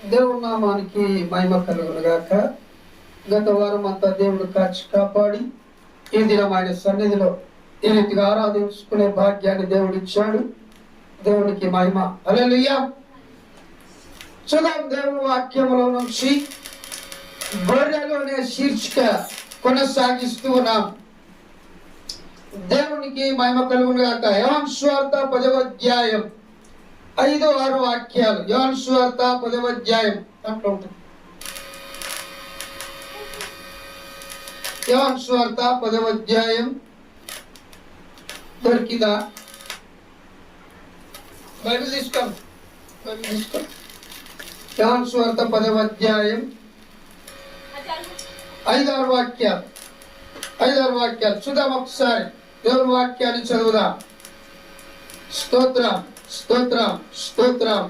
దేవుని నామానికి మహిమ కలుగును గాక. గత వారం అంతా దేవుడు కాచి కాపాడి ఈ దినం ఆయన సన్నిధిలో ఈ రీతిగా ఆరాధించుకునే భాగ్యాన్ని దేవుడు ఇచ్చాడు. దేవునికి మహిమ. హల్లెలూయా. చూద్దాం దేవుని వాక్యములో నుంచి గొర్రెలోనే శీర్షిక కొనసాగిస్తూ ఉన్నాం. దేవునికి మహిమ కలుగును గాక. యోహాను సువార్త 10వ అధ్యాయం 5-6 వాక్యాలు. యోహాను సువార్త 10వ అధ్యాయం దాంట్లో ఉంటుంది. యోహాను సువార్త 10వ అధ్యాయం దొరికిందా? బైబిల్ తీసుకోండి. యోహాను సువార్త 10వ అధ్యాయం 5-6 వాక్యాలు. 5-6 వాక్యాలు చూద్దాం. ఒకసారి దేవుని వాక్యాన్ని చదువుదాం. స్తోత్రం స్తోత్రం స్తోత్రం.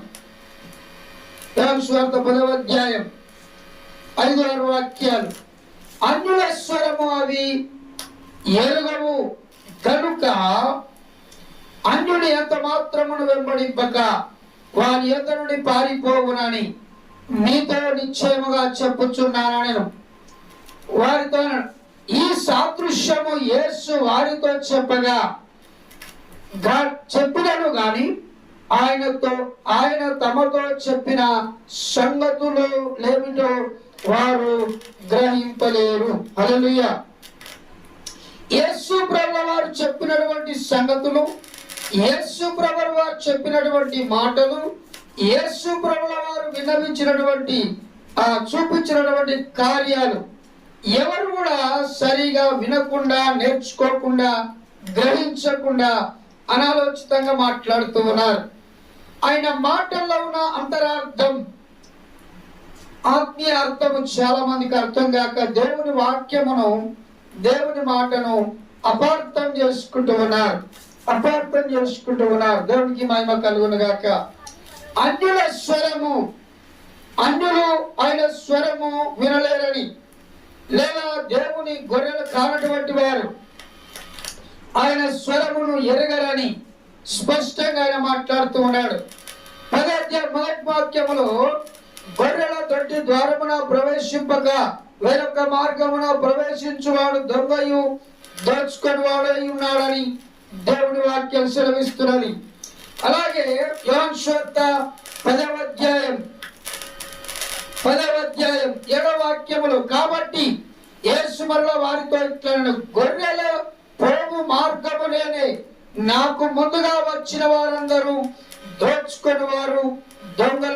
యోహాను సువార్త 10వ అధ్యాయం 5-6 వాక్యాలు. అన్యుల స్వరము అవి ఎరుగవు కనుక అన్యుని ఎంత మాత్రమును వెంబడింపక వాని యొద్ద నుండి పారిపోవునని నీతో నిశ్చయముగా చెప్పుచున్నాను. నేను వారితో ఈ సాదృశ్యము యేసు వారితో చెప్పగా చెప్పినను గాని ఆయన తమతో చెప్పిన సంగతులు లేమిటో వారు గ్రహింపలేరు. హల్లెలూయా. యేసు ప్రభువు వారు చెప్పినటువంటి సంగతులు, యేసు ప్రభువు వారు చెప్పినటువంటి మాటలు, యేసు ప్రభువు వారు విన్నవించినటువంటి చూపించినటువంటి కార్యాలు ఎవరు కూడా సరిగా వినకుండా, నేర్చుకోకుండా, గ్రహించకుండా అనాలోచితంగా మాట్లాడుతూ ఉన్నారు. ఆయన మాటల్లో ఉన్న అంతరార్థం, ఆత్మీయ అర్థము చాలా మందికి అర్థం కాక దేవుని వాక్యమును, దేవుని మాటను అపార్థం చేసుకుంటూ ఉన్నారు. దేవునికి మహిమ కలుగును గాక. అన్యుల స్వరము, అన్యులు ఆయన స్వరము వినలేరని, లేదా దేవుని గొర్రెలు కానటువంటి వారు ఆయన స్వరమును ఎరగరని స్పష్టంగా ఆయన మాట్లాడుతూ ఉన్నాడు. 10వ మొదటి వాక్యములో గొర్రెల దొడ్డి ద్వారమున ప్రవేశింపక వేరొక మార్గమున ప్రవేశించువాడు దొంగయు దోచుకొని వాడై ఉన్నాడని దేవుని వాక్యం సెలవిస్తున్నది. అలాగే యోహాను సువార్త 10వ అధ్యాయం 7వ వాక్యములు. కాబట్టి యేసు మరలా వారితో ఇట్లను, గొర్రెల పోవు మార్గములేనే నాకు ముందుగా వచ్చిన వారందరూ దోచుకొని వారు దొంగలు